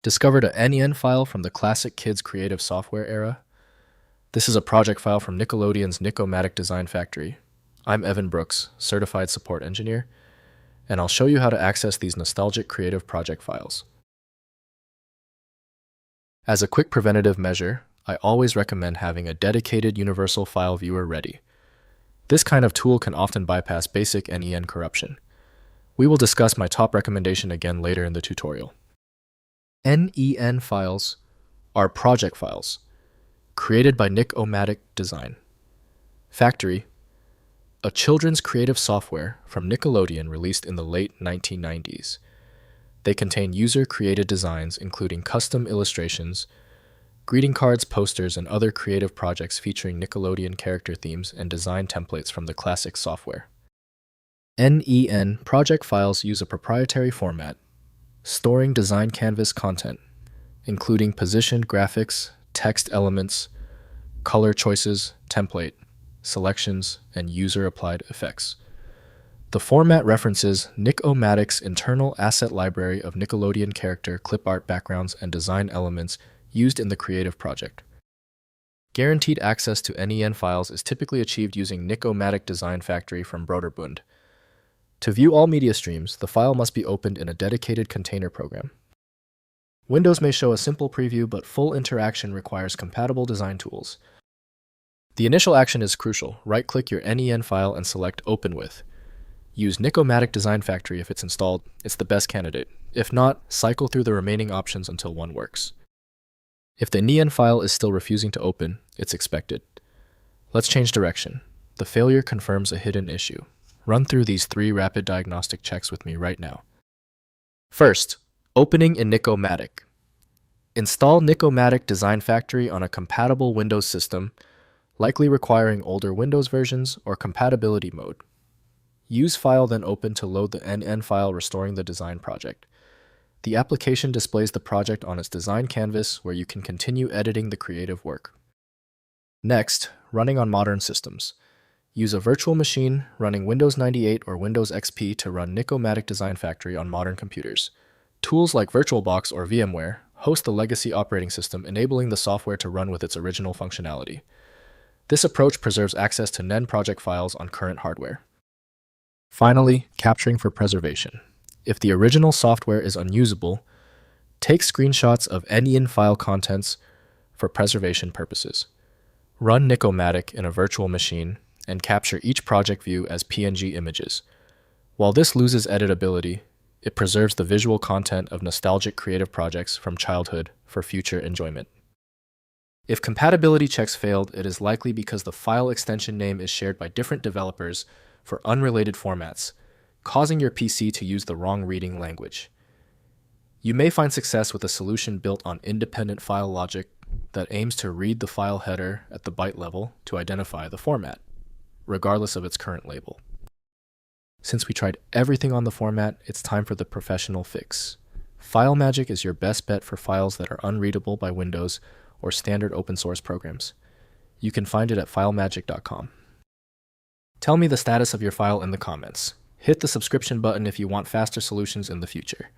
Discovered a NEN file from the classic kids creative software era? This is a project file from Nickelodeon's Nick-O-Matic Design Factory. I'm Evan Brooks, Certified Support Engineer, and I'll show you how to access these nostalgic creative project files. As a quick preventative measure, I always recommend having a dedicated universal file viewer ready. This kind of tool can often bypass basic NEN corruption. We will discuss my top recommendation again later in the tutorial. NEN files are project files created by Nick-O-Matic Design Factory, a children's creative software from Nickelodeon released in the late 1990s. They contain user-created designs including custom illustrations, greeting cards, posters, and other creative projects featuring Nickelodeon character themes and design templates from the classic software. NEN project files use a proprietary format, storing design canvas content, including positioned graphics, text elements, color choices, template, selections, and user-applied effects. The format references Nick-O-Matic's internal asset library of Nickelodeon character, clipart backgrounds, and design elements used in the creative project. Guaranteed access to NEN files is typically achieved using Nick-O-Matic Design Factory from Broderbund. To view all media streams, the file must be opened in a dedicated container program. Windows may show a simple preview, but full interaction requires compatible design tools. The initial action is crucial. Right-click your NEN file and select Open With. Use Nick-O-Matic Design Factory if it's installed. It's the best candidate. If not, cycle through the remaining options until one works. If the NEN file is still refusing to open, it's expected. Let's change direction. The failure confirms a hidden issue. Run through these 3 rapid diagnostic checks with me right now. First, opening in Nick-O-Matic. Install Nick-O-Matic Design Factory on a compatible Windows system, likely requiring older Windows versions or compatibility mode. Use File then Open to load the NEN file restoring the design project. The application displays the project on its design canvas where you can continue editing the creative work. Next, running on modern systems. Use a virtual machine running Windows 98 or Windows XP to run Nick-O-Matic Design Factory on modern computers. Tools like VirtualBox or VMware host the legacy operating system, enabling the software to run with its original functionality. This approach preserves access to NEN project files on current hardware. Finally, capturing for preservation. If the original software is unusable, take screenshots of NEN file contents for preservation purposes. Run Nick-O-Matic in a virtual machine and capture each project view as PNG images. While this loses editability, it preserves the visual content of nostalgic creative projects from childhood for future enjoyment. If compatibility checks failed, it is likely because the file extension name is shared by different developers for unrelated formats, causing your PC to use the wrong reading language. You may find success with a solution built on independent file logic that aims to read the file header at the byte level to identify the format, regardless of its current label. Since we tried everything on the format, it's time for the professional fix. FileMagick is your best bet for files that are unreadable by Windows or standard open source programs. You can find it at filemagick.com. Tell me the status of your file in the comments. Hit the subscription button if you want faster solutions in the future.